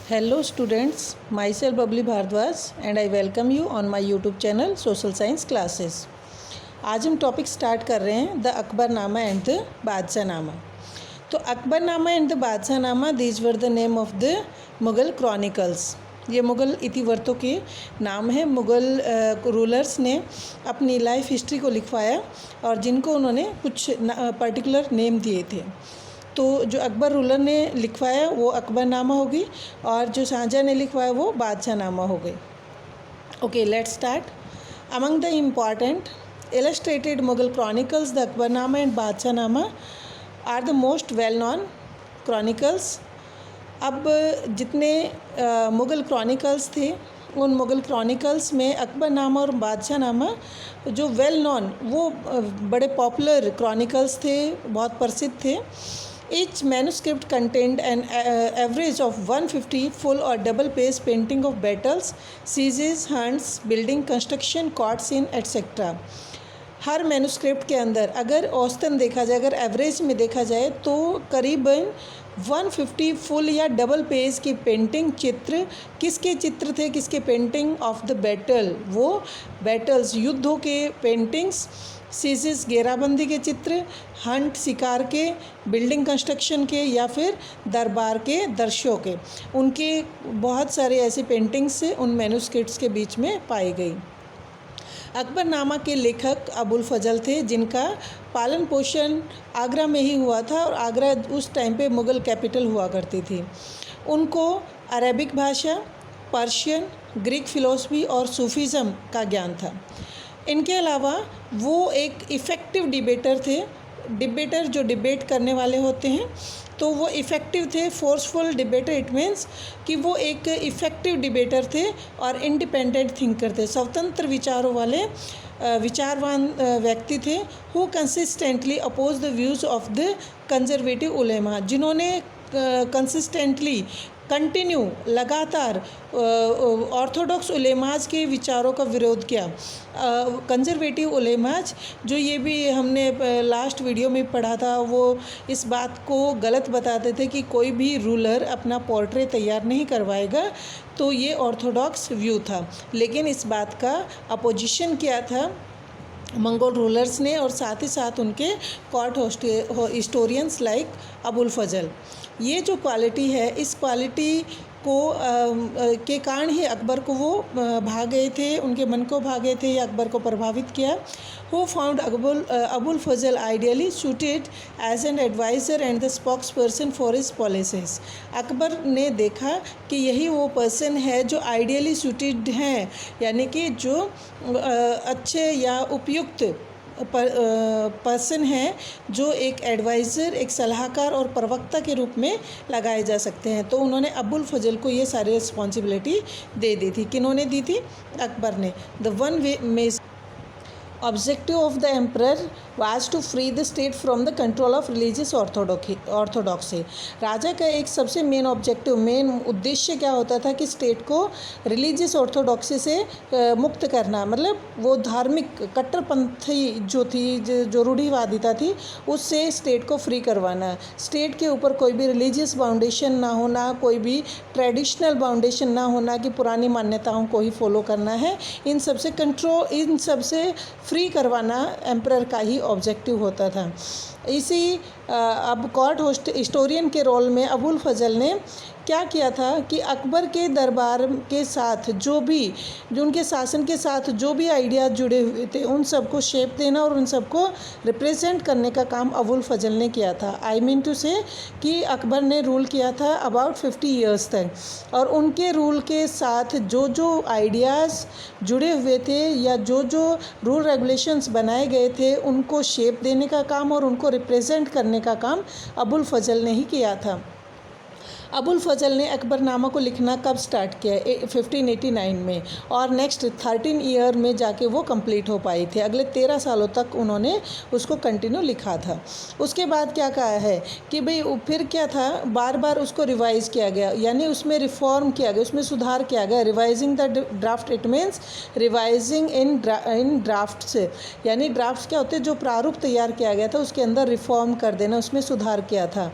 Hello students, myself Babli Bhardwaj and I welcome you on my YouTube channel Social Science Classes। आज हम topic start कर रहे हैं the Akbarnama and the Badshahnama. तो Akbarnama and the Badshahnama these were the name of the Mughal chronicles. ये मुग़ल इतिवृत्तों के नाम है। मुग़ल रूलर्स ने अपनी लाइफ हिस्ट्री को लिखवाया और जिनको उन्होंने कुछ पर्टिकुलर नेम दिए थे। तो जो अकबर रूलर ने लिखवाया वो अकबरनामा होगी और जो शाहजहाँ ने लिखवाया वो बादशाहनामा हो गई। Okay, let's start. Among the important illustrated Mughal chronicles the Akbarnama and Badshahnama are the most well known chronicles. अब जितने मुग़ल क्रॉनिकल्स थे उन मुग़ल क्रॉनिकल्स में अकबरनामा और बादशाहनामा जो वेल नॉन वो बड़े पॉपुलर क्रॉनिकल्स थे, बहुत प्रसिद्ध थे। Each manuscript contained an average of 150 full or double page painting of battles, sieges, hunts, building, construction, court scene, etc. Her manuscript के अंदर अगर औसतन देखा जाए, अगर एवरेज में देखा जाए तो करीबन 150 फुल या डबल पेज की पेंटिंग, चित्र, किसके चित्र थे, किसके पेंटिंग ऑफ द बैटल, वो बैटल्स युद्धों के पेंटिंग्स, सीजेस घेराबंदी के चित्र, हंट शिकार के, बिल्डिंग कंस्ट्रक्शन के या फिर दरबार के दृश्यों के, उनके बहुत सारे ऐसे पेंटिंग्स उन मैन्यूस्क्रिप्ट्स के बीच में पाई गई। अकबरनामा के लेखक अबुल फजल थे जिनका पालन पोषण आगरा में ही हुआ था और आगरा उस टाइम पे मुग़ल कैपिटल हुआ करती थी। उनको अरेबिक भाषा, पर्शियन, ग्रीक फ़िलोसफी और सूफीज़म का ज्ञान था। इनके अलावा वो एक इफ़ेक्टिव डिबेटर थे। डिबेटर जो डिबेट करने वाले होते हैं तो वो इफ़ेक्टिव थे। फोर्सफुल डिबेटर इट मीन्स कि वो एक इफ़ेक्टिव डिबेटर थे और इंडिपेंडेंट थिंकर थे, स्वतंत्र विचारों वाले विचारवान व्यक्ति थे। Who consistently oppose the views of the conservative ulema, जिन्होंने कंसिस्टेंटली कंटिन्यू लगातार ऑर्थोडॉक्स उलेमाज के विचारों का विरोध किया। कंजर्वेटिव उलेमाज जो ये भी हमने लास्ट वीडियो में पढ़ा था, वो इस बात को गलत बताते थे कि कोई भी रूलर अपना पोर्ट्रेट तैयार नहीं करवाएगा, तो ये ऑर्थोडॉक्स व्यू था। लेकिन इस बात का अपोजिशन किया था मंगोल रूलर्स ने और साथ ही साथ उनके कोर्ट हिस्टोरियंस लाइक अबुल फजल। ये जो क्वालिटी है, इस क्वालिटी को के कारण ही अकबर को वो भा गए थे, उनके मन को भा गए थे या अकबर को प्रभावित किया। Who found Abul Fazal ideally suited as an adviser and the spokesperson for his policies. Akbar ने देखा कि यही वो पर्सन है जो आइडियली सूटेड हैं, यानी कि जो अच्छे या उपयुक्त पर्सन है, जो एक एडवाइज़र, एक सलाहकार और प्रवक्ता के रूप में लगाए जा सकते हैं। तो उन्होंने अबुल फजल को ये सारी रिस्पॉन्सिबिलिटी दे दी थी। किन्होंने दी थी? अकबर ने। The one way major objective of the emperor was to free the state from the control of religious orthodoxy. राजा का एक सबसे मेन ऑब्जेक्टिव, मेन उद्देश्य क्या होता था कि स्टेट को रिलीजियस ऑर्थोडॉक्सी से मुक्त करना, मतलब वो धार्मिक कट्टरपंथी जो थी, जो रूढ़िवादिता थी, उससे स्टेट को फ्री करवाना। स्टेट के ऊपर कोई भी रिलीजियस बाउंडेशन ना होना, कोई भी ट्रेडिशनल बाउंडेशन ना होना कि पुरानी मान्यताओं को ही फॉलो करना है, इन सबसे कंट्रोल, इन सबसे फ्री करवाना एम्परर का ही ऑब्जेक्टिव होता था। इसी अब कोर्ट हिस्टोरियन के रोल में अबुल फजल ने क्या किया था कि अकबर के दरबार के साथ जो उनके शासन के साथ जो भी आइडियाज़ जुड़े हुए थे उन सबको शेप देना और उन सबको रिप्रेजेंट करने का काम अबुल फजल ने किया था। आई मीन टू से कि अकबर ने रूल किया था अबाउट 50 ईयर्स तक, और उनके रूल के साथ जो आइडियाज़ जुड़े हुए थे या जो रूल रेगुलेशंस बनाए गए थे उनको शेप देने का काम और उनको रिप्रेजेंट करने का काम अबुल फजल ने ही किया था। अबुल फजल ने अकबरनामा को लिखना कब स्टार्ट किया? 1589 में, और नेक्स्ट 13 ईयर में जाके वो कंप्लीट हो पाई थी। अगले 13 सालों तक उन्होंने उसको कंटिन्यू लिखा था। उसके बाद क्या कहा है कि भाई फिर क्या था, बार बार उसको रिवाइज़ किया गया, यानी उसमें रिफॉर्म किया गया, उसमें सुधार किया गया। Revising the draft it means revising in drafts, यानी ड्राफ्ट्स क्या होते हैं, जो प्रारूप तैयार किया गया था उसके अंदर रिफॉर्म कर देना, उसमें सुधार किया था।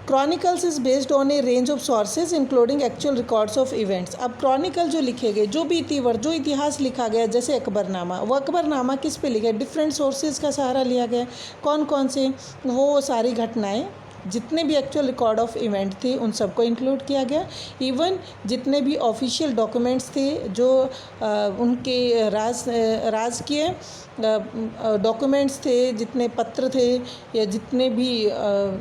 Chronicles is based on A range of sources including actual records of events. अब क्रॉनिकल जो लिखे गए, जो भी जो इतिहास लिखा गया, जैसे अकबरनामा, वो अकबरनामा किस पे लिखा है? डिफरेंट सोर्सेज का सहारा लिया गया। कौन कौन से? वो सारी घटनाएं, जितने भी एक्चुअल रिकॉर्ड ऑफ इवेंट थे उन सबको इंक्लूड किया गया। इवन जितने भी ऑफिशियल डॉक्यूमेंट्स थे, जो उनके राजकीय डॉक्यूमेंट्स थे, जितने पत्र थे या जितने भी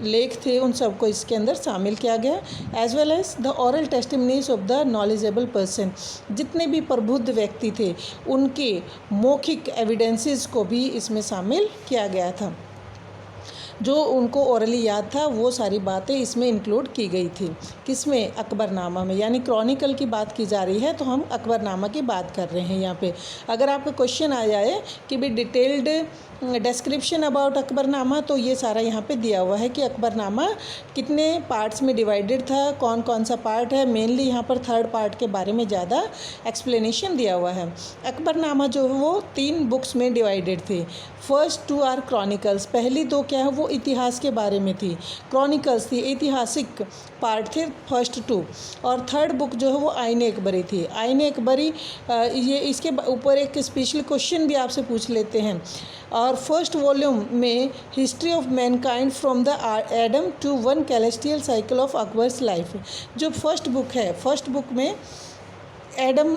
लेख थे, उन सबको इसके अंदर शामिल किया गया। As well as the oral testimonies of the knowledgeable person, जितने भी प्रबुद्ध व्यक्ति थे उनके मौखिक एविडेंसेस को भी इसमें शामिल किया गया था। जो उनको ओरली याद था वो सारी बातें इसमें इंक्लूड की गई थी। किसमें? अकबरनामा में। यानी क्रॉनिकल की बात की जा रही है तो हम अकबरनामा की बात कर रहे हैं यहाँ पे। अगर आपका क्वेश्चन आ जाए कि भाई डिटेल्ड डिस्क्रिप्शन अबाउट अकबरनामा, तो ये सारा यहाँ पे दिया हुआ है कि अकबरनामा कितने पार्ट्स में डिवाइडेड था, कौन कौन सा पार्ट है। मेनली यहाँ पर थर्ड पार्ट के बारे में ज़्यादा एक्सप्लेनेशन दिया हुआ है। अकबरनामा जो है वो 3 बुक्स में डिवाइडेड थे। फर्स्ट 2 आर क्रॉनिकल्स, पहली 2 क्या है? वो इतिहास के बारे में थी। क्रॉनिकल्स थी, ऐतिहासिक पार्ट थे फर्स्ट 2। और थर्ड बुक जो है वो आईने अकबरी थी। आईने अकबरी, ये इसके ऊपर एक स्पेशल क्वेश्चन भी आपसे पूछ लेते हैं। और फर्स्ट वॉल्यूम में history of mankind from the Adam to one celestial cycle of Akbar's life, जो फर्स्ट बुक है, फर्स्ट बुक में एडम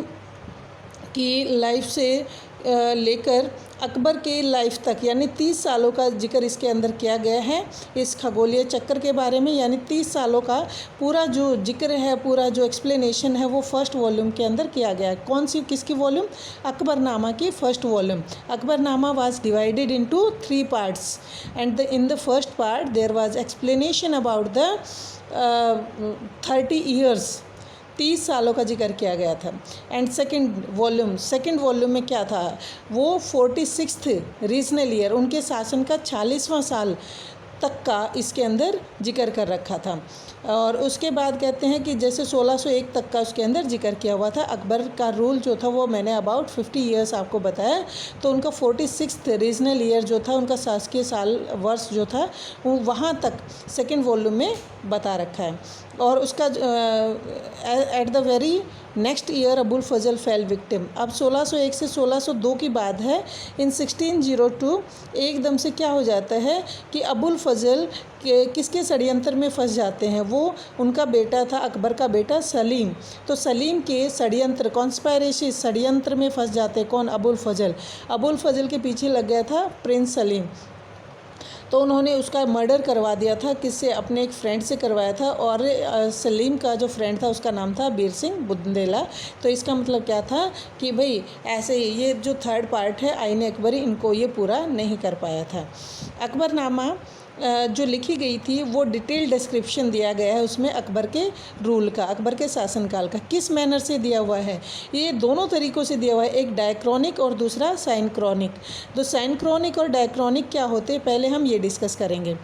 की लाइफ से लेकर अकबर के लाइफ तक, यानी 30 सालों का जिक्र इसके अंदर किया गया है। इस खगोलीय चक्कर के बारे में, यानी 30 सालों का पूरा जो जिक्र है, पूरा जो एक्सप्लेनेशन है, वो फर्स्ट वॉल्यूम के अंदर किया गया है। कौन सी, किसकी वॉल्यूम? अकबरनामा की first volume. Akbarnama was divided into 3 parts and in the first part there was explanation about the 30 years, 30 सालों का जिक्र किया गया था। एंड सेकंड वॉल्यूम में क्या था? वो 46th रीजनल ईयर, उनके शासन का 40वां साल तक का इसके अंदर जिक्र कर रखा था। और उसके बाद कहते हैं कि जैसे 1601 तक का उसके अंदर जिक्र किया हुआ था। अकबर का रूल जो था वो मैंने अबाउट 50 ईयर्स आपको बताया, तो उनका 46th रीजनल ईयर जो था, उनका शासकीय साल वर्ष जो था, वो वहाँ तक सेकेंड वॉल्यूम में बता रखा है। और उसका at the very next year Abul Fazal fell victim. अब 1601 से 1602 की बात है। इन 1602 एकदम से क्या हो जाता है कि अबुल फजल किसके षड्यंत्र में फंस जाते हैं? वो उनका बेटा था, अकबर का बेटा सलीम। तो सलीम के षड्यंत्र, कॉन्स्पायरेसी, षड्यंत्र में फंस जाते हैं। कौन? अबुल फजल। अबुल फजल के पीछे लग गया था प्रिंस सलीम, तो उन्होंने उसका मर्डर करवा दिया था। किससे? अपने एक फ्रेंड से करवाया था। और सलीम का जो फ्रेंड था उसका नाम था बीर सिंह बुंदेला। तो इसका मतलब क्या था कि भाई ऐसे ये जो थर्ड पार्ट है आईने अकबरी, इनको ये पूरा नहीं कर पाया था। अकबरनामा जो लिखी गई थी वो डिटेल डिस्क्रिप्शन दिया गया है उसमें अकबर के रूल का, अकबर के शासनकाल का। किस मैनर से दिया हुआ है? ये दोनों तरीक़ों से दिया हुआ है, एक डायक्रॉनिक और दूसरा साइनक्रॉनिक। तो साइनक्रॉनिक और डायक्रॉनिक क्या होते हैं, पहले हम ये डिस्कस करेंगे।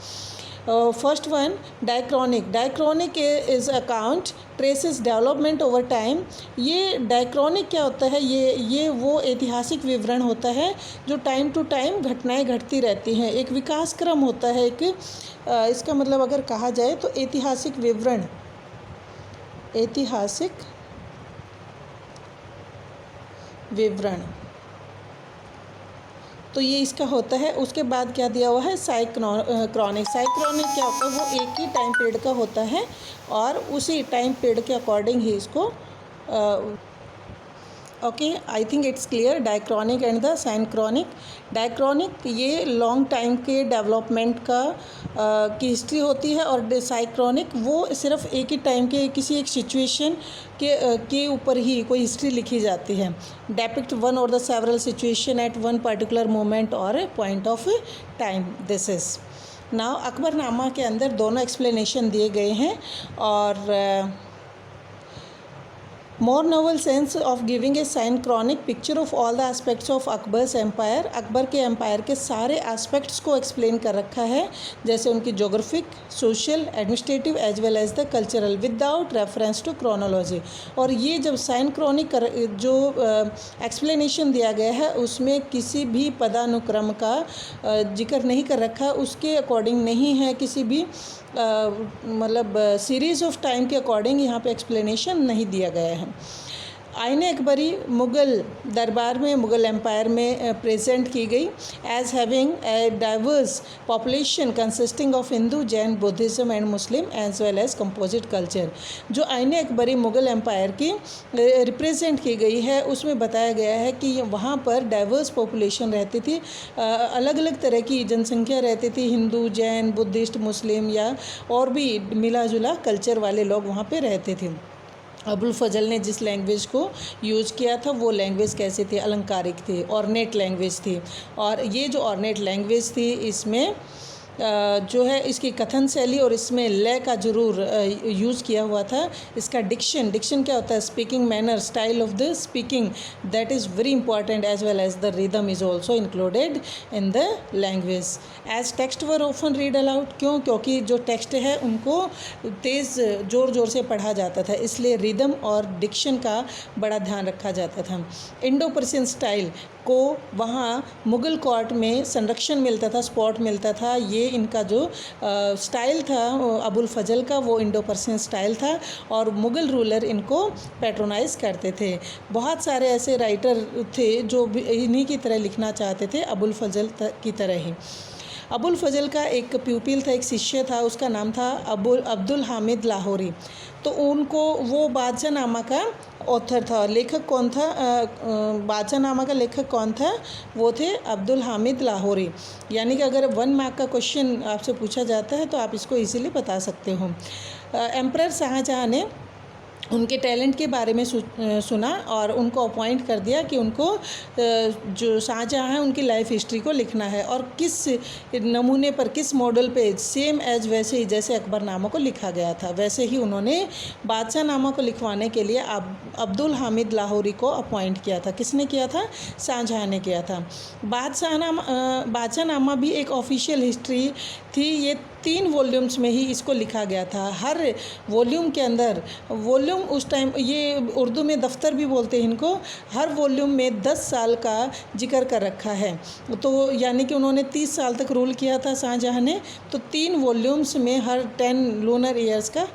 First one, diachronic is account traces development over time. ये डायक्रॉनिक क्या होता है? ये वो ऐतिहासिक विवरण होता है जो टाइम टू टाइम घटनाएं घटती रहती हैं, एक विकास क्रम होता है। एक इसका मतलब अगर कहा जाए तो ऐतिहासिक विवरण तो ये इसका होता है। उसके बाद क्या दिया हुआ है? साइक्रोनिक क्या होता है? वो एक ही टाइम पीरियड का होता है और उसी टाइम पीरियड के अकॉर्डिंग ही इसको okay, I think it's clear. Diachronic and the synchronic. Diachronic ये लॉन्ग टाइम के डेवलपमेंट का की हिस्ट्री होती है, और साइक्रोनिक वो सिर्फ एक ही टाइम के किसी एक सिचुएशन के ऊपर ही कोई हिस्ट्री लिखी जाती है। डेपिक्ट वन और the several situation at one particular moment और point of time. This is now Akbarnama के अंदर दोनों एक्सप्लेनेशन दिए गए हैं। और more novel sense of giving a synchronic picture of all the aspects of Akbar's empire। Akbar के एम्पायर के सारे एस्पेक्ट्स को एक्सप्लेन कर रखा है, जैसे उनकी geographic, social, administrative as well as the cultural, without reference to chronology. और ये जब साइनक्रॉनिक जो एक्सप्लेनेशन दिया गया है उसमें किसी भी पदानुक्रम का जिक्र नहीं कर रखा, उसके अकॉर्डिंग नहीं है, किसी भी मतलब सीरीज़ ऑफ टाइम के अकॉर्डिंग यहाँ पे एक्सप्लेनेशन नहीं दिया गया है। आईन अकबरी मुग़ल दरबार में, मुग़ल एम्पायर में प्रेजेंट की गई as having a diverse population consisting of Hindu, Jain, Buddhism and Muslim as well as composite culture. जो आईन अकबरी मुग़ल एम्पायर की रिप्रेजेंट की गई है उसमें बताया गया है कि वहाँ पर डाइवर्स पॉपुलेशन रहती थी, अलग अलग तरह की जनसंख्या रहती थी, हिंदू, जैन, बुद्धिस्ट, मुस्लिम या और भी मिला जुला कल्चर वाले लोग वहाँ पे रहते थे। अबुल फजल ने जिस लैंग्वेज को यूज़ किया था वो लैंग्वेज कैसी थी? अलंकारिक थी, ऑर्नेट लैंग्वेज थी। और ये जो ऑर्नेट लैंग्वेज थी इसमें जो है इसकी कथन शैली और इसमें लय का ज़रूर यूज़ किया हुआ था। इसका डिक्शन क्या होता है? Speaking manner, style of the speaking, that is very important as well as the rhythm is also included in the language. As texts were often read aloud, क्यों? क्योंकि जो टेक्स्ट है उनको तेज़ ज़ोर से पढ़ा जाता था, इसलिए रिदम और डिक्शन का बड़ा ध्यान रखा जाता था। इंडो पर्शियन स्टाइल को वहाँ मुग़ल कोर्ट में संरक्षण मिलता था, स्पॉट मिलता था। ये इनका जो स्टाइल था अबुल फजल का वो इंडो पर्शियन स्टाइल था और मुग़ल रूलर इनको पैट्रोनाइज़ करते थे। बहुत सारे ऐसे राइटर थे जो इन्हीं की तरह लिखना चाहते थे, अबुल फजल की तरह ही। अबुल फजल का एक प्यूपिल था, एक शिष्य था, उसका नाम था अब्दुल हामिद लाहौरी। तो उनको वो बादशाह नामा का ऑथर था। लेखक कौन था? बादशाह नामा का लेखक कौन था? वो थे अब्दुल हामिद लाहौरी। यानी कि अगर 1 मार्क का क्वेश्चन आपसे पूछा जाता है तो आप इसको इजीली बता सकते हो। एम्परर शाहजहाँ ने उनके टैलेंट के बारे में सुना और उनको अपॉइंट कर दिया कि उनको जो शाहजहाँ हैं उनकी लाइफ हिस्ट्री को लिखना है और किस नमूने पर, किस मॉडल पे, सेम एज वैसे ही जैसे अकबरनामा को लिखा गया था वैसे ही उन्होंने बादशाहनामा को लिखवाने के लिए अब्दुल हामिद लाहौरी को अपॉइंट किया था। किसने किया था? शाहजहाँ ने किया था। बादशाहनामा भी एक ऑफिशियल हिस्ट्री थी। ये 3 वॉल्यूम्स में ही इसको लिखा गया था। हर वॉल्यूम के अंदर, वॉल्यूम उस टाइम ये उर्दू में दफ्तर भी बोलते हैं इनको, हर वॉल्यूम में 10 साल का जिक्र कर रखा है। तो यानी कि उन्होंने 30 साल तक रूल किया था शाहजहाँ ने। तो 3 वॉल्यूम्स में हर 10 लूनर ईयर्स का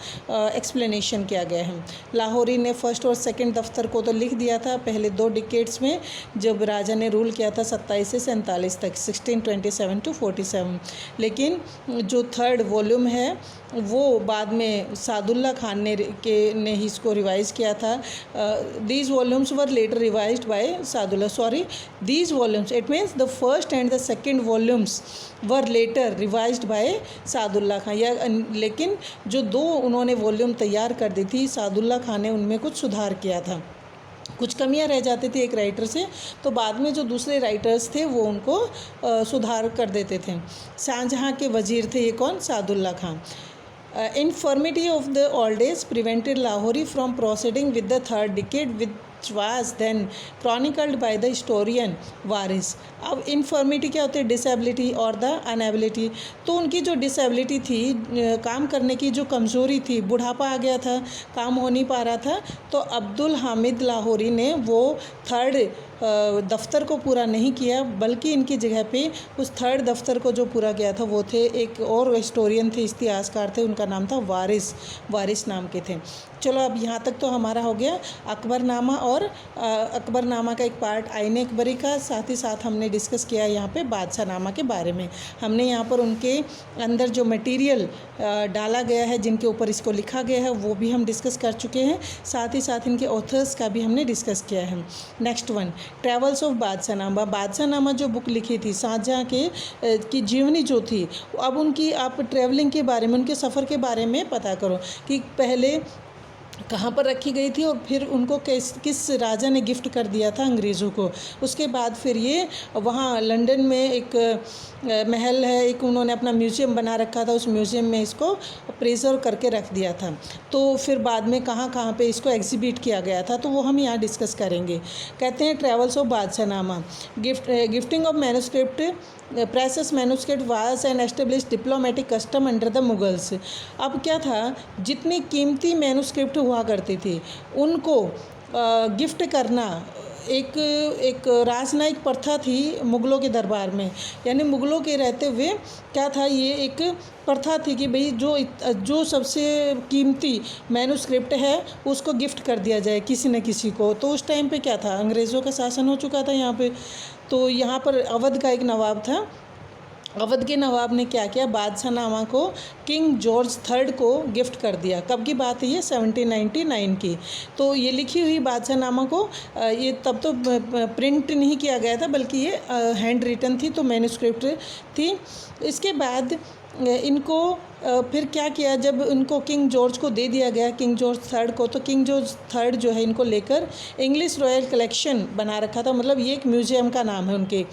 एक्सप्लेनेशन किया गया है। लाहौरी ने फर्स्ट और सेकंड दफ्तर को तो लिख दिया था पहले 2 डिकेड्स में, जब राजा ने रूल किया था 27 से 47 तक, 1627 to 47। लेकिन जो 3rd वॉल्यूम है वो बाद में सादुल्ला खान ने ही इसको रिवाइज़ किया था। These volumes were later revised by Sadullah, these volumes, it means the first and the second volumes were later revised by Sadullah Khan. या लेकिन जो 2 उन्होंने वॉल्यूम तैयार कर दी थी सादुल्ला खान ने, उनमें कुछ सुधार किया था, कुछ कमियां रह जाती थी एक राइटर से, तो बाद में जो दूसरे राइटर्स थे वो उनको सुधार कर देते थे। शाहजहाँ के वजीर थे ये कौन? Sadulla Khan. Infirmity of the old days prevented Lahori from proceeding with the 3rd decade, which was then chronicled by the historian वारिस। अब इन्फर्मिटी क्या होती है? डिसेबिलिटी और द अनएबिलिटी। तो उनकी जो डिसेबिलिटी थी, काम करने की जो कमज़ोरी थी, बुढ़ापा आ गया था, काम हो नहीं पा रहा था, तो अब्दुल हामिद लाहौरी ने वो 3rd दफ्तर को पूरा नहीं किया, बल्कि इनकी जगह पे उस 3rd दफ्तर को जो पूरा किया था वो थे एक और हिस्टोरियन थे, इतिहासकार थे, उनका नाम था वारिस नाम के थे। चलो अब यहाँ तक तो हमारा हो गया अकबरनामा और अकबरनामा का एक पार्ट आईन अकबरी का, साथ ही साथ हमने डिस्कस किया यहाँ पे बादशाहनामा के बारे में। हमने यहाँ पर उनके अंदर जो मटेरियल डाला गया है, जिनके ऊपर इसको लिखा गया है, वो भी हम डिस्कस कर चुके हैं, साथ ही साथ इनके ऑथर्स का भी हमने डिस्कस किया है। Next one, travels of Badshahnama. Badshahnama जो बुक लिखी थी शाहजहाँ की जीवनी जो थी, अब उनकी आप ट्रैवलिंग के बारे में, उनके सफ़र के बारे में पता करो कि पहले कहाँ पर रखी गई थी और फिर उनको किस राजा ने गिफ्ट कर दिया था अंग्रेज़ों को। उसके बाद फिर ये वहाँ लंदन में एक महल है, एक उन्होंने अपना म्यूज़ियम बना रखा था, उस म्यूज़ियम में इसको प्रिजर्व करके रख दिया था। तो फिर बाद में कहाँ पे इसको एग्जिबिट किया गया था, तो वो हम यहाँ डिस्कस करेंगे। कहते हैं travels of Badshahnama, gifting of manuscript, precious manuscript was an establish diplomatic custom under the Mughals. अब क्या था, जितनी कीमती मैन्युस्क्रिप्ट हुआ करती थी उनको गिफ्ट करना एक एक राजनयिक प्रथा थी मुग़लों के दरबार में, यानी मुग़लों के रहते हुए क्या था, ये एक प्रथा थी कि भाई जो सबसे कीमती मैन्युस्क्रिप्ट है उसको गिफ्ट कर दिया जाए किसी न किसी को। तो उस टाइम पे क्या था, अंग्रेज़ों का शासन हो चुका था यहाँ पे। तो यहाँ पर अवध का एक नवाब था, अवध के नवाब ने क्या किया, बादशाहनामा को किंग जॉर्ज थर्ड को गिफ्ट कर दिया। कब की बात है ये, 1799 की। तो ये लिखी हुई बादशाहनामा को ये तब तो प्रिंट नहीं किया गया था, बल्कि ये हैंड रिटन थी, तो मैन्युस्क्रिप्ट थी। इसके बाद इनको फिर क्या किया, जब इनको किंग जॉर्ज को दे दिया गया, किंग जॉर्ज थर्ड को, तो किंग जॉर्ज थर्ड जो है इनको लेकर इंग्लिश रॉयल कलेक्शन बना रखा था। मतलब ये एक म्यूज़ियम का नाम है उनके,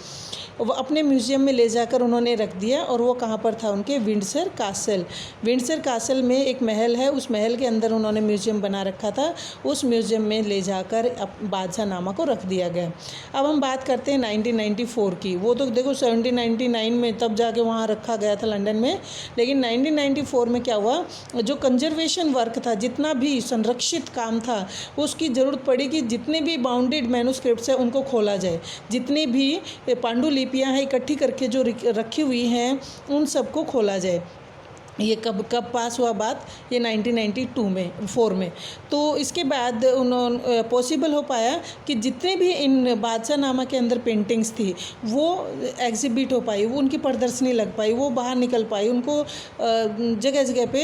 वो अपने म्यूज़ियम में ले जाकर उन्होंने रख दिया। और वो कहाँ पर था, उनके विंडसर कासल। विंडसर कासल में एक महल है, उस महल के अंदर उन्होंने म्यूज़ियम बना रखा था, उस म्यूज़ियम में ले जाकर बादशाहनामा को रख दिया गया। अब हम बात करते हैं 1994 की। वो तो देखो 1799 में तब जाके वहाँ रखा गया था लंदन में, लेकिन 1994 में क्या हुआ, जो कंजर्वेशन वर्क था, जितना भी संरक्षित काम था, उसकी ज़रूरत पड़ी कि जितने भी बाउंडेड मैन्युस्क्रिप्ट्स हैं उनको खोला जाए। जितनी भी पांडुलिपियाँ हैं इकट्ठी करके जो रखी हुई हैं उन सबको खोला जाए। ये कब पास हुआ बात, ये 1994 में। तो इसके बाद उन्होंने पॉसिबल हो पाया कि जितने भी इन बादशाहनामा के अंदर पेंटिंग्स थी वो एग्जिबिट हो पाई, वो उनकी प्रदर्शनी लग पाई, वो बाहर निकल पाई, उनको जगह जगह पे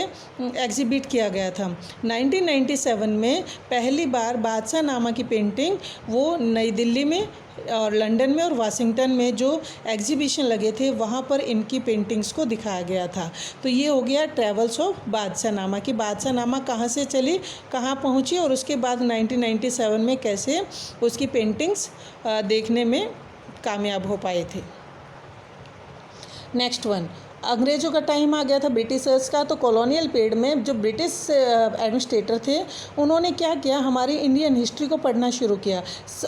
एग्जिबिट किया गया था। 1997 में पहली बार बादशाहनामा की पेंटिंग वो नई दिल्ली में और लंदन में और वाशिंगटन में जो एग्जीबिशन लगे थे वहाँ पर इनकी पेंटिंग्स को दिखाया गया था। तो ये हो गया ट्रैवल्स ऑफ बादशाहनामा की बादशाहनामा कहाँ से चली, कहाँ पहुँची, और उसके बाद 1997 में कैसे उसकी पेंटिंग्स देखने में कामयाब हो पाए थे। नेक्स्ट वन, अंग्रेज़ों का टाइम आ गया था, ब्रिटिशर्स का। तो कॉलोनियल पीरियड में जो ब्रिटिश एडमिनिस्ट्रेटर थे उन्होंने क्या किया, हमारी इंडियन हिस्ट्री को पढ़ना शुरू किया,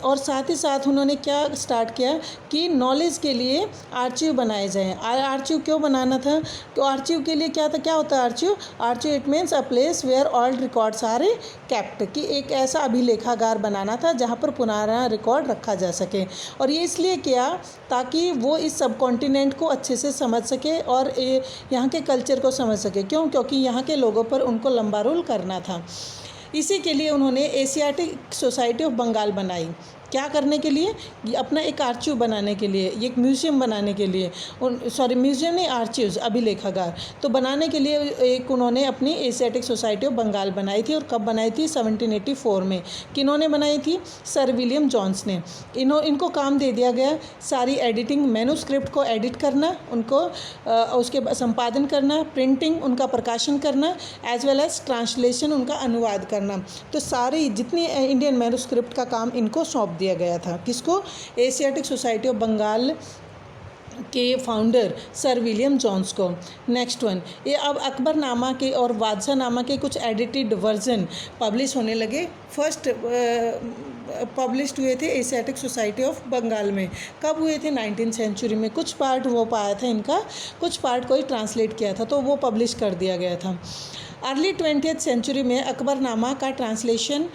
और साथ ही साथ उन्होंने क्या स्टार्ट किया कि नॉलेज के लिए आर्चिव बनाए जाएं। आर्चिव क्यों बनाना था, तो आर्चिव के लिए क्या था, क्या होता है archive, archive it means a place where all records are kept, कि एक ऐसा अभिलेखागार बनाना था जहाँ पर पुराना रिकॉर्ड रखा जा सके। और ये इसलिए किया ताकि वो इस सब कॉन्टिनेंट को अच्छे से समझ सके और यहाँ के कल्चर को समझ सके। क्यों, क्योंकि यहाँ के लोगों पर उनको लंबा रूल करना था। इसी के लिए उन्होंने एशियाटिक सोसाइटी ऑफ बंगाल बनाई। क्या करने के लिए, अपना एक आर्चिव बनाने के लिए, एक म्यूज़ियम बनाने के लिए, म्यूज़ियम नहीं, आर्चिव्स, अभिलेखागार, तो बनाने के लिए एक उन्होंने अपनी एशियाटिक सोसाइटी ऑफ बंगाल बनाई थी। और कब बनाई थी, 1784 में। किन्होंने बनाई थी, सर विलियम जॉन्स ने। इनको काम दे दिया गया सारी एडिटिंग, मैन्युस्क्रिप्ट को एडिट करना, उनको उसके संपादन करना, प्रिंटिंग, उनका प्रकाशन करना, एज वेल एज ट्रांसलेशन, उनका अनुवाद करना। तो सारी जितनी इंडियन मैन्युस्क्रिप्ट का काम इनको सौंप दिया गया था। किसको, एशियाटिक सोसाइटी ऑफ बंगाल के फाउंडर सर विलियम जॉन्स को। नेक्स्ट वन, ये अब अकबरनामा के और बादशाहनामा के कुछ एडिटेड वर्जन पब्लिश होने लगे। फर्स्ट पब्लिश्ड हुए थे एशियाटिक सोसाइटी ऑफ बंगाल में। कब हुए थे, 19th सेंचुरी में। कुछ पार्ट वो पाया था इनका, कुछ पार्ट कोई ट्रांसलेट किया था, तो वो पब्लिश कर दिया गया था। अर्ली 20th सेंचुरी में अकबरनामा का ट्रांसलेशन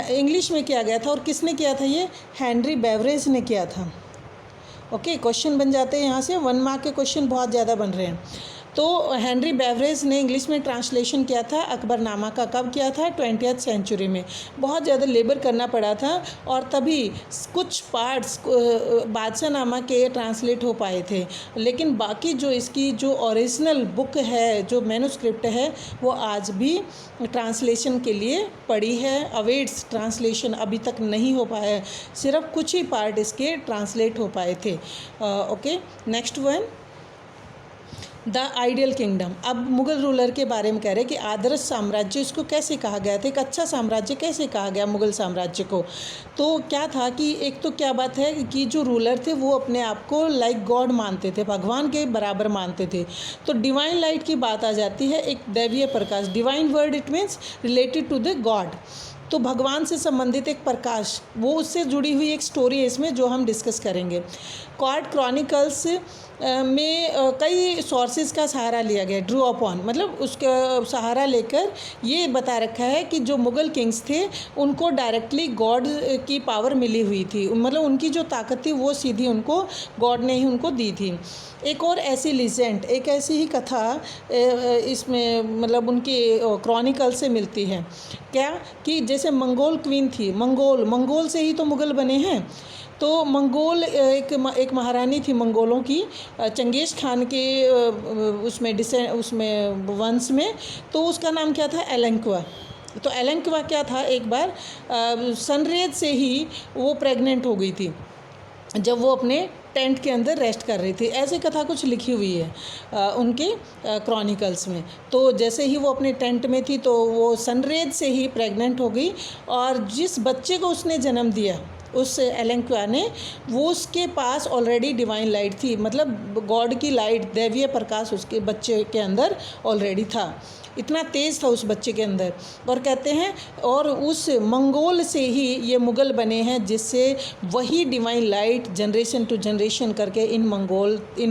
इंग्लिश में किया गया था। और किसने किया था, ये हेनरी बेवरेज ने किया था। ओके, क्वेश्चन बन जाते हैं यहाँ से, 1 मार्क के क्वेश्चन बहुत ज़्यादा बन रहे हैं। तो हेनरी बेवरेज ने इंग्लिश में ट्रांसलेशन किया था अकबरनामा का। कब किया था, 20th सेंचुरी में। बहुत ज़्यादा लेबर करना पड़ा था और तभी कुछ पार्ट्स बादशाहनामा के ट्रांसलेट हो पाए थे। लेकिन बाकी जो इसकी जो ओरिजिनल बुक है, जो मैन्युस्क्रिप्ट है, वो आज भी ट्रांसलेशन के लिए पड़ी है। अवेट्स ट्रांसलेशन, अभी तक नहीं हो पाया है, सिर्फ कुछ ही पार्ट इसके ट्रांसलेट हो पाए थे। Okay, next one, the ideal kingdom. अब मुग़ल रूलर के बारे में कह रहे हैं कि आदर्श साम्राज्य इसको कैसे कहा गया था, एक अच्छा साम्राज्य कैसे कहा गया मुग़ल साम्राज्य को। तो क्या था कि एक तो क्या बात है कि जो रूलर थे वो अपने आप को लाइक गॉड मानते थे, भगवान के बराबर मानते थे। तो डिवाइन लाइट की बात आ जाती है, एक दैवीय प्रकाश, divine word, it means related to the God. तो भगवान से संबंधित एक प्रकाश, वो उससे जुड़ी हुई एक स्टोरी है इसमें जो हम डिस्कस करेंगे। कॉर्ड क्रॉनिकल्स में कई सोर्सेज का सहारा लिया गया, ड्रू अपॉन, मतलब उसका सहारा लेकर ये बता रखा है कि जो मुग़ल किंग्स थे उनको डायरेक्टली गॉड की पावर मिली हुई थी, मतलब उनकी जो ताकत थी वो सीधी उनको गॉड ने ही उनको दी थी। एक और ऐसी लीजेंड, एक ऐसी ही कथा इसमें मतलब उनके क्रॉनिकल से मिलती है, क्या कि जैसे मंगोल क्वीन थी, मंगोल से ही तो मुग़ल बने हैं। तो मंगोल एक महारानी थी मंगोलों की, चंगेज़ खान के उसमें वंश में। तो उसका नाम क्या था, एलेंक्वा। तो एलेंक्वा क्या था, एक बार सनरेज से ही वो प्रेग्नेंट हो गई थी जब वो अपने टेंट के अंदर रेस्ट कर रही थी। ऐसी कथा कुछ लिखी हुई है उनके क्रॉनिकल्स में। तो जैसे ही वो अपने टेंट में थी तो वो सनरेज से ही प्रेग्नेंट हो गई, और जिस बच्चे को उसने जन्म दिया उस एलेंक्वा ने, वो उसके पास ऑलरेडी डिवाइन लाइट थी, मतलब गॉड की लाइट, दैवीय प्रकाश उसके बच्चे के अंदर ऑलरेडी था, इतना तेज़ था उस बच्चे के अंदर। और कहते हैं और उस मंगोल से ही ये मुग़ल बने हैं, जिससे वही divine light generation to generation करके इन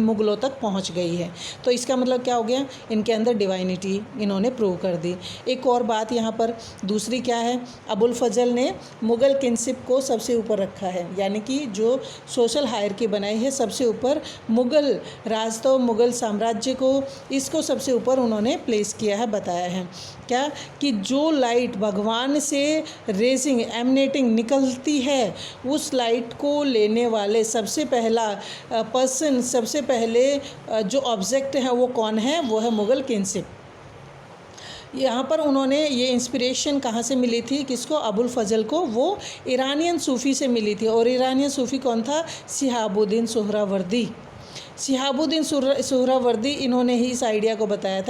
मुग़लों तक पहुंच गई है। तो इसका मतलब क्या हो गया, इनके अंदर डिवाइनिटी इन्होंने प्रूव कर दी। एक और बात यहाँ पर दूसरी क्या है, अबुल फजल ने मुग़ल किंगशिप को सबसे ऊपर रखा है, यानी कि जो सोशल हायरकी बनाई है सबसे ऊपर मुग़ल राज, तो मुग़ल साम्राज्य को, इसको सबसे ऊपर उन्होंने प्लेस किया है, बताया है। क्या कि जो लाइट भगवान से रेजिंग एमनेटिंग निकलती है, उस लाइट को लेने वाले सबसे पहला पर्सन, सबसे पहले जो ऑब्जेक्ट है वो कौन है, वो है मुग़ल किंगशिप। यहाँ पर उन्होंने ये इंस्पिरेशन कहाँ से मिली थी, किसको, अबुल फजल को, वो ईरानियन सूफ़ी से मिली थी। और ईरानियन सूफ़ी कौन था, शिहाबुद्दीन सुहरावर्दी। शिहाबुद्दीन सुहरावर्दी इन्होंने ही इस आइडिया को बताया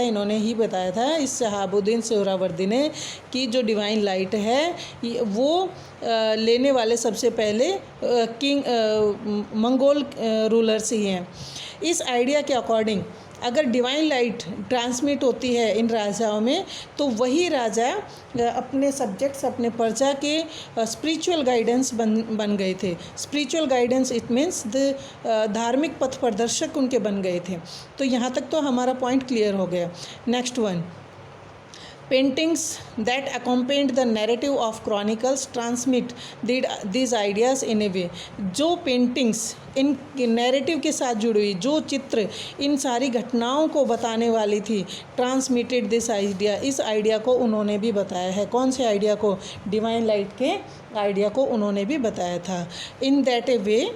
था, इस शिहाबुद्दीन सुहरावर्दी ने कि जो डिवाइन लाइट है वो लेने वाले सबसे पहले मंगोल रूलर्स ही हैं। इस आइडिया के अकॉर्डिंग अगर डिवाइन लाइट ट्रांसमिट होती है इन राजाओं में, तो वही राजा अपने सब्जेक्ट्स, अपने प्रजा के स्पिरिचुअल गाइडेंस बन गए थे। स्पिरिचुअल गाइडेंस इट मीन्स धार्मिक पथ प्रदर्शक उनके बन गए थे। तो यहाँ तक तो हमारा पॉइंट क्लियर हो गया। Next one, paintings that accompanied the narrative of chronicles transmit these ideas in a way। जो पेंटिंग्स इन नैरेटिव के साथ जुड़ी हुई, जो चित्र इन सारी घटनाओं को बताने वाली थी, ट्रांसमिटेड दिस आइडिया, इस आइडिया को उन्होंने भी बताया है। कौन से आइडिया को, डिवाइन लाइट के आइडिया को उन्होंने भी बताया था। In that A way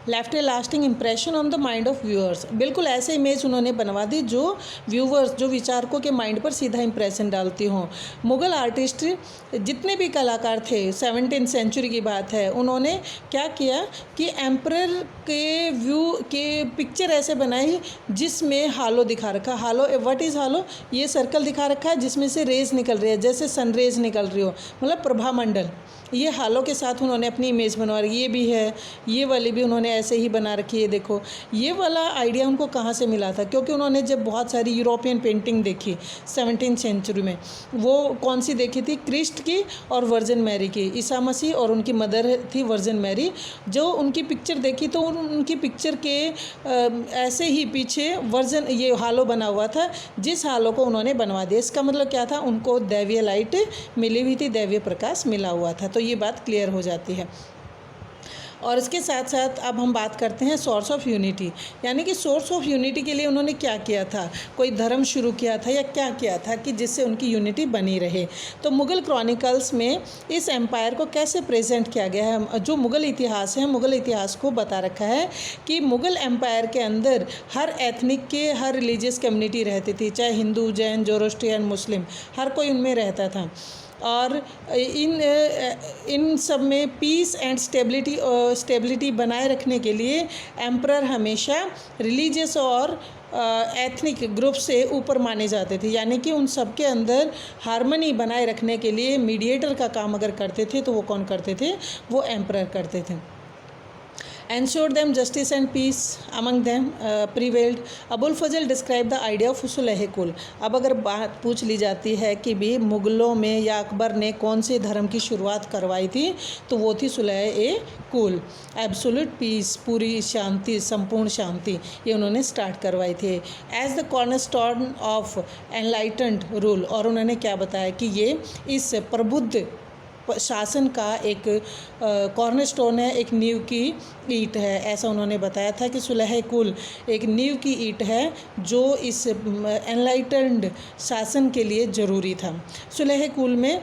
left A lasting impression on the mind of viewers. बिल्कुल ऐसे इमेज उन्होंने बनवा दी जो व्यूअर्स, जो विचारकों के माइंड पर सीधा इंप्रेशन डालती हों। मुग़ल आर्टिस्ट जितने भी कलाकार थे, 17वीं सेंचुरी की बात है, उन्होंने क्या किया कि एम्परर के व्यू के पिक्चर ऐसे बनाई जिसमें हालो दिखा रखा। हालो, व्हाट इज़ हालो, ये सर्कल दिखा रखा है जिसमें से रेज निकल रही है, जैसे सन रेज निकल रही हो, मतलब प्रभामंडल। ये हालों के साथ उन्होंने अपनी इमेज बनवा रही, ये भी है, ये वाली भी उन्होंने ऐसे ही बना रखी है। देखो ये वाला आइडिया उनको कहाँ से मिला था, क्योंकि उन्होंने जब बहुत सारी यूरोपियन पेंटिंग देखी 17वीं सेंचुरी में, वो कौन सी देखी थी, क्रिस्ट की और वर्जन मैरी की, ईसा मसीह और उनकी मदर थी वर्जन मैरी। जो उनकी पिक्चर देखी तो उनकी पिक्चर के ऐसे ही पीछे वर्जन ये हालो बना हुआ था, जिस हालो को उन्होंने बनवा दिया। इसका मतलब क्या था, उनको दैवीय लाइट मिली हुई थी, दैवीय प्रकाश मिला हुआ था। तो ये बात क्लियर हो जाती है। और इसके साथ साथ अब हम बात करते हैं सोर्स ऑफ यूनिटी, यानी कि सोर्स ऑफ यूनिटी के लिए उन्होंने क्या किया था, कोई धर्म शुरू किया था या क्या किया था कि जिससे उनकी यूनिटी बनी रहे। तो मुग़ल क्रॉनिकल्स में इस एम्पायर को कैसे प्रेजेंट किया गया है, जो मुग़ल इतिहास है, मुग़ल इतिहास को बता रखा है कि मुग़ल एम्पायर के अंदर हर एथनिक के, हर रिलीजियस कम्युनिटी रहती थी, चाहे हिंदू, जैन, जोरोस्ट्रियन, मुस्लिम, हर कोई उनमें रहता था। और इन सब में पीस एंड स्टेबिलिटी बनाए रखने के लिए एम्परर हमेशा रिलीजियस और एथनिक ग्रुप से ऊपर माने जाते थे, यानी कि उन सब के अंदर हार्मनी बनाए रखने के लिए मीडिएटर का काम अगर करते थे तो वो कौन करते थे, वो एम्परर करते थे। ensured them justice and peace among them prevailed. Abul Fazal described the idea of सुलह कुल. अब अगर बात पूछ ली जाती है कि भी मुग़लों में या अकबर ने कौन से धर्म की शुरुआत करवाई थी, तो वो थी सुलह कुल. एब्सोल्यूट पीस, पूरी शांति, संपूर्ण शांति, ये उन्होंने स्टार्ट करवाई थी as the cornerstone of enlightened rule. और उन्होंने क्या बताया कि ये इस प्रबुद्ध शासन का एक कॉर्नरस्टोन है, एक नींव की ईंट है. ऐसा उन्होंने बताया था कि सुलह कुल एक नींव की ईंट है जो इस एनलाइटेंड शासन के लिए ज़रूरी था. सुलह कुल में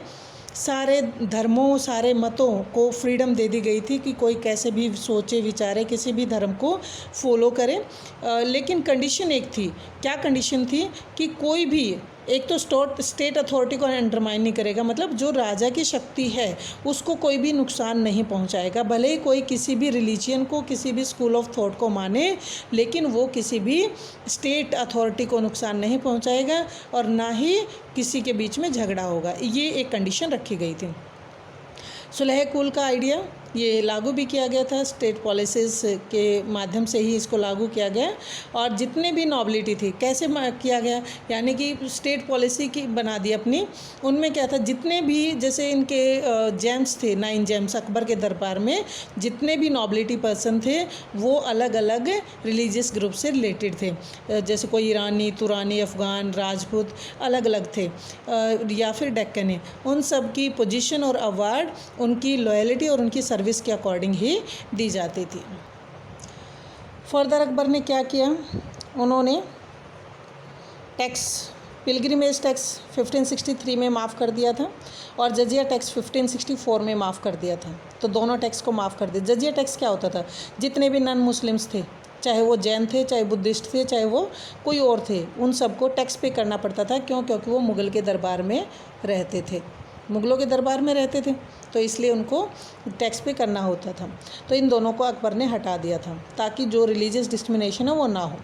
सारे धर्मों, सारे मतों को फ्रीडम दे दी गई थी कि कोई कैसे भी सोचे विचारे, किसी भी धर्म को फॉलो करे. लेकिन कंडीशन एक थी. क्या कंडीशन थी? कि कोई भी एक तो स्टेट अथॉरिटी को अंडरमाइन नहीं करेगा, मतलब जो राजा की शक्ति है उसको कोई भी नुकसान नहीं पहुंचाएगा. भले ही कोई किसी भी रिलीजियन को, किसी भी स्कूल ऑफ थॉट को माने, लेकिन वो किसी भी स्टेट अथॉरिटी को नुकसान नहीं पहुंचाएगा और ना ही किसी के बीच में झगड़ा होगा. ये एक कंडीशन रखी गई थी. सुलह कुल का आइडिया ये लागू भी किया गया था. स्टेट पॉलिसीज़ के माध्यम से ही इसको लागू किया गया. और जितने भी नॉबिलिटी थी, कैसे किया गया, यानी कि स्टेट पॉलिसी की बना दी अपनी. उनमें क्या था, जितने भी जैसे इनके जेम्स थे, 9 जेम्स, अकबर के दरबार में जितने भी नॉबिलिटी पर्सन थे वो अलग अलग रिलीजियस ग्रुप से रिलेटेड थे. जैसे कोई ईरानी, तुरानी, अफ़गान, राजपूत अलग अलग थे, या फिर डेक्कनी. उन सब की पोजीशन और अवार्ड उनकी लॉयल्टी और उनकी सर्विस के अकॉर्डिंग ही दी जाती थी. फर्दर अकबर ने क्या किया, उन्होंने टैक्स, पिलग्रिमेज टैक्स 1563 में माफ़ कर दिया था और जजिया टैक्स 1564 में माफ़ कर दिया था. तो दोनों टैक्स को माफ़ कर दिया. जजिया टैक्स क्या होता था, जितने भी नॉन मुस्लिम्स थे, चाहे वो जैन थे, चाहे बुद्धिस्ट थे, चाहे वो कोई और थे, उन सबको टैक्स पे करना पड़ता था. क्यों? क्योंकि वो मुग़ल के दरबार में रहते थे, मुग़लों के दरबार में रहते थे, तो इसलिए उनको टैक्स पे करना होता था. तो इन दोनों को अकबर ने हटा दिया था ताकि जो रिलीजियस डिस्क्रिमिनेशन है वो ना हो.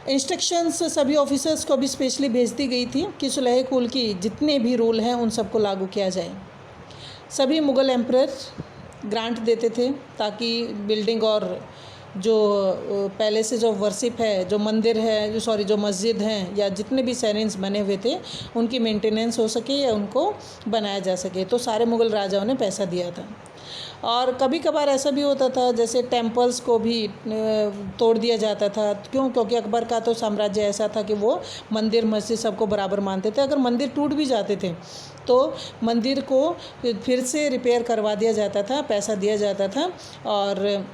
इंस्ट्रक्शंस सभी ऑफिसर्स को भी स्पेशली भेज दी गई थी कि सुलह कुल की जितने भी रूल हैं उन सबको लागू किया जाए. सभी मुग़ल एम्परर ग्रांट देते थे ताकि बिल्डिंग और जो पैलेसेस ऑफ वर्शिप है, जो मंदिर है, जो मस्जिद हैं, या जितने भी सैनिक्स बने हुए थे उनकी मेंटेनेंस हो सके या उनको बनाया जा सके. तो सारे मुग़ल राजाओं ने पैसा दिया था. और कभी कभार ऐसा भी होता था जैसे टेम्पल्स को भी तोड़ दिया जाता था. क्यों? क्योंकि अकबर का तो साम्राज्य ऐसा था कि वो मंदिर मस्जिद सबको बराबर मानते थे. अगर मंदिर टूट भी जाते थे तो मंदिर को फिर से रिपेयर करवा दिया जाता था, पैसा दिया जाता था. और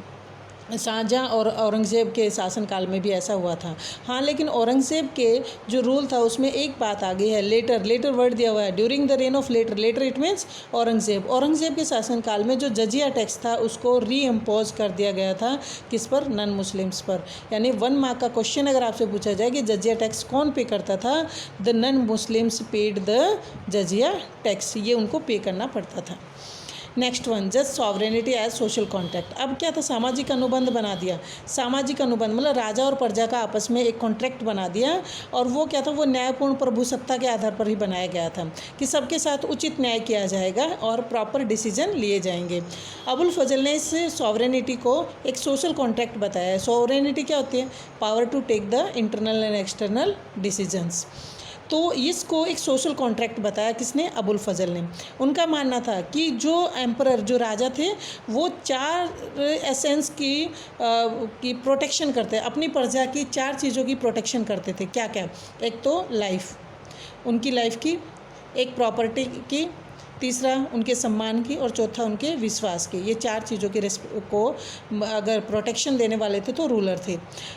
शाहजहाँ और औरंगज़ेब के शासनकाल में भी ऐसा हुआ था. हाँ, लेकिन औरंगज़ेब के जो रूल था उसमें एक बात आ गई है, लेटर वर्ड दिया हुआ है, during the reign of later it means Aurangzeb के शासनकाल में जो जजिया टैक्स था उसको री इम्पोज कर दिया गया था. किस पर? नॉन मुस्लिम्स पर. यानी 1 मार्क का क्वेश्चन अगर आपसे पूछा जाए कि जजिया टैक्स कौन पे करता था, the non Muslims paid the jizya tax, ये उनको पे करना पड़ता था. Next one, just sovereignty as social contract. अब क्या था, सामाजिक अनुबंध बना दिया. सामाजिक अनुबंध मतलब राजा और प्रजा का आपस में एक कॉन्ट्रैक्ट बना दिया. और वो क्या था, वो न्यायपूर्ण प्रभुसत्ता के आधार पर ही बनाया गया था कि सबके साथ उचित न्याय किया जाएगा और प्रॉपर डिसीजन लिए जाएंगे. अबुल फजल ने इस सॉवरेनिटी को एक सोशल कॉन्ट्रैक्ट बताया. सॉवरेनिटी क्या होती है? Power to take the internal and external decisions. तो इसको एक सोशल कॉन्ट्रैक्ट बताया. किसने? अबुल फजल ने. उनका मानना था कि जो एम्परर, जो राजा थे, वो 4 एसेंस की प्रोटेक्शन करते हैं, अपनी प्रजा की 4 चीज़ों की प्रोटेक्शन करते थे. क्या क्या? एक तो लाइफ, उनकी लाइफ की, एक प्रॉपर्टी की, तीसरा उनके सम्मान की, और चौथा उनके विश्वास की. ये 4 चीज़ों की को अगर प्रोटेक्शन देने वाले थे तो रूलर थे.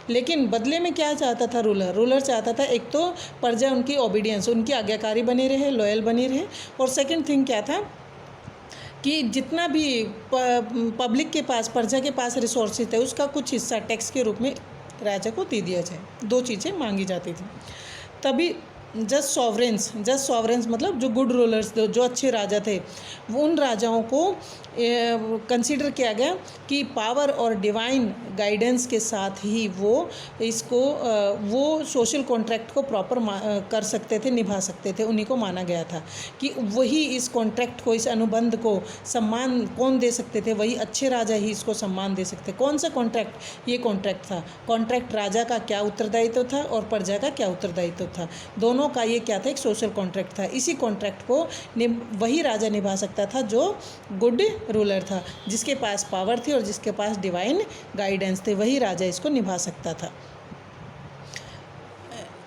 लेकिन बदले में क्या चाहता था रूलर चाहता था, एक तो प्रजा उनकी ओबीडियंस, उनकी आज्ञाकारी बनी रहे, लॉयल बनी रहे. और सेकंड थिंग क्या था कि जितना भी पब्लिक के पास, प्रजा के पास रिसोर्सेज थे उसका कुछ हिस्सा टैक्स के रूप में राजा को दे दिया जाए. 2 चीज़ें मांगी जाती थी. तभी जस्ट सॉवरेंस मतलब जो गुड रूलर्स, जो अच्छे राजा थे, वो उन राजाओं को कंसीडर किया गया कि पावर और डिवाइन गाइडेंस के साथ ही वो इसको वो सोशल कॉन्ट्रैक्ट को प्रॉपर कर सकते थे, निभा सकते थे। उन्हीं को माना गया था कि वही इस कॉन्ट्रैक्ट को, इस अनुबंध को सम्मान कौन दे सकते थे, वही अच्छे राजा ही इसको सम्मान दे सकते। कौन सा कॉन्ट्रैक्ट? ये कॉन्ट्रैक्ट था। कॉन्ट्रैक्ट राजा का क्या उत्तरदायित्व था और प्रजा का क्या उत्तरदायित्व था, दोनों का ये क्या था, एक सोशल कॉन्ट्रैक्ट था। इसी कॉन्ट्रैक्ट को वही राजा निभा सकता था जो गुड रूलर था, जिसके पास पावर थी और जिसके पास डिवाइन गाइडेंस थे, वही राजा इसको निभा सकता था।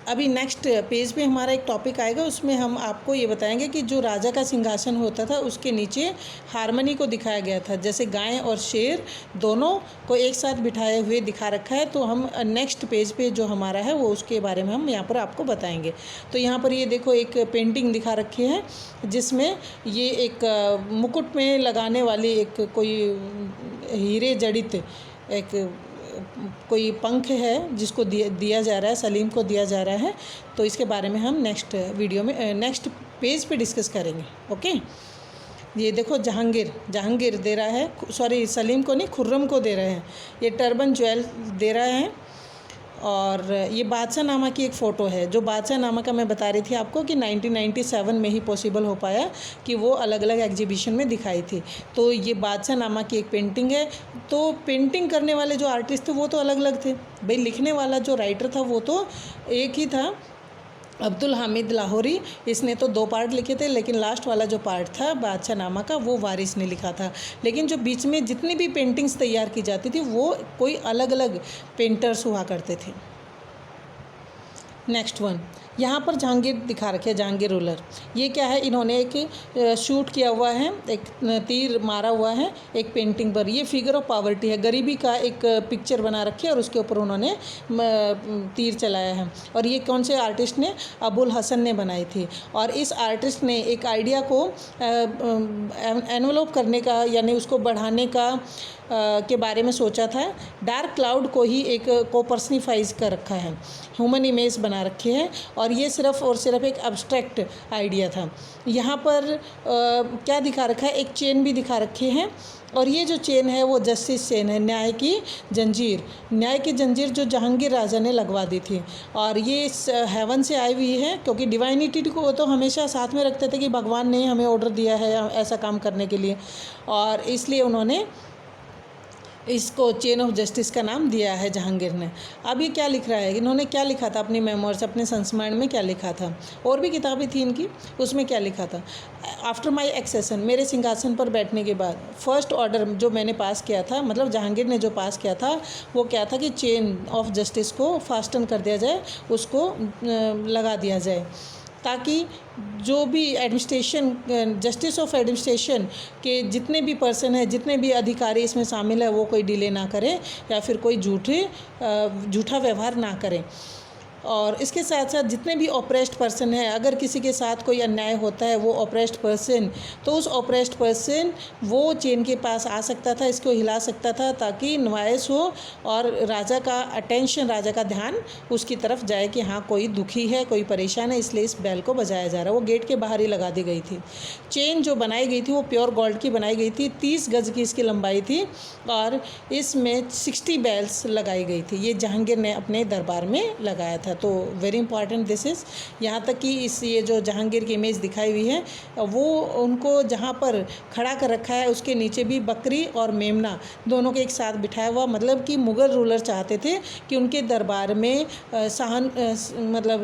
अभी नेक्स्ट पेज पे हमारा एक टॉपिक आएगा, उसमें हम आपको ये बताएंगे कि जो राजा का सिंहासन होता था उसके नीचे हार्मनी को दिखाया गया था। जैसे गाय और शेर दोनों को एक साथ बिठाए हुए दिखा रखा है, तो हम नेक्स्ट पेज पे जो हमारा है वो उसके बारे में हम यहाँ पर आपको बताएंगे। तो यहाँ पर ये देखो एक पेंटिंग दिखा रखी है, जिसमें ये एक मुकुट में लगाने वाली एक कोई हीरे जड़ित एक कोई पंख है जिसको दिया जा रहा है, सलीम को दिया जा रहा है। तो इसके बारे में हम नेक्स्ट वीडियो में नेक्स्ट पेज पे डिस्कस करेंगे। ओके, ये देखो जहांगीर दे रहा है, सॉरी सलीम को नहीं, खुर्रम को दे रहे हैं। ये टर्बन ज्वेल दे रहे हैं। और ये बादशाह नामा की एक फ़ोटो है, जो बादशाह नामा का मैं बता रही थी आपको कि 1997 में ही पॉसिबल हो पाया कि वो अलग अलग एग्जीबिशन में दिखाई थी। तो ये बादशाह नामा की एक पेंटिंग है। तो पेंटिंग करने वाले जो आर्टिस्ट थे वो तो अलग अलग थे भाई, लिखने वाला जो राइटर था वो तो एक ही था, अब्दुल हामिद लाहौरी। इसने तो 2 पार्ट लिखे थे, लेकिन लास्ट वाला जो पार्ट था बादशाह नामा का वो वारिस ने लिखा था। लेकिन जो बीच में जितनी भी पेंटिंग्स तैयार की जाती थी वो कोई अलग अलग पेंटर्स हुआ करते थे। नेक्स्ट वन, यहाँ पर जहांगीर दिखा रखे हैं, जहांगीर रूलर। ये क्या है, इन्होंने एक शूट किया हुआ है, एक तीर मारा हुआ है एक पेंटिंग पर। ये फिगर ऑफ पावर्टी है, गरीबी का एक पिक्चर बना रखी है और उसके ऊपर उन्होंने तीर चलाया है। और ये कौन से आर्टिस्ट ने? अबुल हसन ने बनाई थी। और इस आर्टिस्ट ने एक आइडिया को एनवलप करने का, यानी उसको बढ़ाने का के बारे में सोचा था। डार्क क्लाउड को ही एक को पर्सनिफाइज कर रखा है, ह्यूमन इमेज बना रखी है। और ये सिर्फ और सिर्फ एक अब्स्ट्रैक्ट आइडिया था। यहाँ पर क्या दिखा रखा है, एक चेन भी दिखा रखी है। और ये जो चेन है वो जस्टिस चेन है, न्याय की जंजीर। न्याय की जंजीर जो जहांगीर राजा ने लगवा दी थी। और ये हेवन से आई हुई है, क्योंकि डिवाइनिटी को तो हमेशा साथ में रखते थे कि भगवान ने हमें ऑर्डर दिया है ऐसा काम करने के लिए, और इसलिए उन्होंने इसको चेन ऑफ जस्टिस का नाम दिया है जहांगीर ने। अब ये क्या लिख रहा है, इन्होंने क्या लिखा था अपनी मेमोर्स, अपने संस्मरण में क्या लिखा था, और भी किताबें थी इनकी, उसमें क्या लिखा था? आफ्टर माई एक्सेशन, मेरे सिंहासन पर बैठने के बाद फर्स्ट ऑर्डर जो मैंने पास किया था, मतलब जहांगीर ने जो पास किया था वो क्या था कि चेन ऑफ जस्टिस को फास्टन कर दिया जाए, उसको लगा दिया जाए, ताकि जो भी एडमिनिस्ट्रेशन, जस्टिस ऑफ एडमिनिस्ट्रेशन के जितने भी पर्सन हैं, जितने भी अधिकारी इसमें शामिल है, वो कोई डिले ना करें या फिर कोई झूठा व्यवहार ना करें। और इसके साथ साथ जितने भी ऑपरेस्ड पर्सन है, अगर किसी के साथ कोई अन्याय होता है, वो ऑपरेस्ड पर्सन, तो उस ऑपरेस्ड पर्सन वो चेन के पास आ सकता था, इसको हिला सकता था, ताकि नुमाइश हो और राजा का अटेंशन, राजा का ध्यान उसकी तरफ जाए कि हाँ कोई दुखी है, कोई परेशान है, इसलिए इस बेल को बजाया जा रहा है। वो गेट के बाहर ही लगा दी गई थी। चेन जो बनाई गई थी वो प्योर गोल्ड की बनाई गई थी, 30 गज की इसकी लंबाई थी, और इसमें 60 बेल्स लगाई गई थी। ये जहांगीर ने अपने दरबार में लगाया था। तो वेरी इंपॉर्टेंट दिस इज़। यहाँ तक कि ये जो जहांगीर की इमेज दिखाई हुई है, वो उनको जहाँ पर खड़ा कर रखा है उसके नीचे भी बकरी और मेमना दोनों के एक साथ बिठाया हुआ, मतलब कि मुग़ल रूलर चाहते थे कि उनके दरबार में मतलब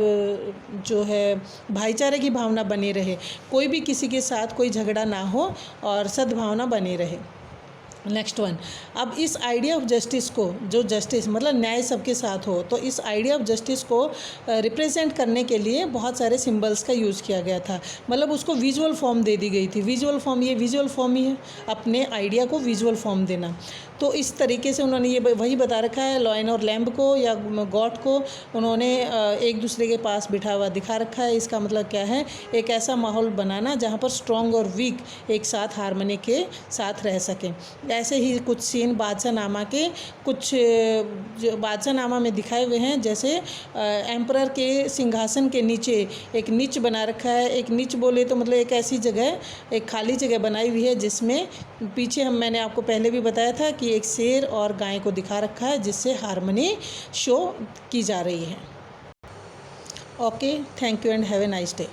जो है भाईचारे की भावना बनी रहे, कोई भी किसी के साथ कोई झगड़ा ना हो और सद्भावना बनी रहे। नेक्स्ट वन, अब इस आइडिया ऑफ जस्टिस को, जो जस्टिस मतलब न्याय सबके साथ हो, तो इस आइडिया ऑफ जस्टिस को रिप्रेजेंट करने के लिए बहुत सारे सिंबल्स का यूज़ किया गया था, मतलब उसको विजुअल फॉर्म दे दी गई थी। विजुअल फॉर्म, ये विजुअल फॉर्म ही है, अपने आइडिया को विजुअल फॉर्म देना। तो इस तरीके से उन्होंने ये वही बता रखा है, लॉयन और लैम्ब को या गॉड को उन्होंने एक दूसरे के पास बिठा हुआ दिखा रखा है। इसका मतलब क्या है, एक ऐसा माहौल बनाना जहाँ पर स्ट्रॉन्ग और वीक एक साथ हार्मनी के साथ रह सकें। ऐसे ही कुछ सीन बादशाहनामा के कुछ जो बादशाहनामा में दिखाए हुए हैं। जैसे एम्परर के सिंहासन के नीचे एक निच बना रखा है। एक निच बोले तो मतलब एक ऐसी जगह, एक खाली जगह बनाई हुई है जिसमें पीछे मैंने आपको पहले भी बताया था कि एक शेर और गाय को दिखा रखा है, जिससे हारमोनी शो की जा रही है। Okay, thank you and have a nice day.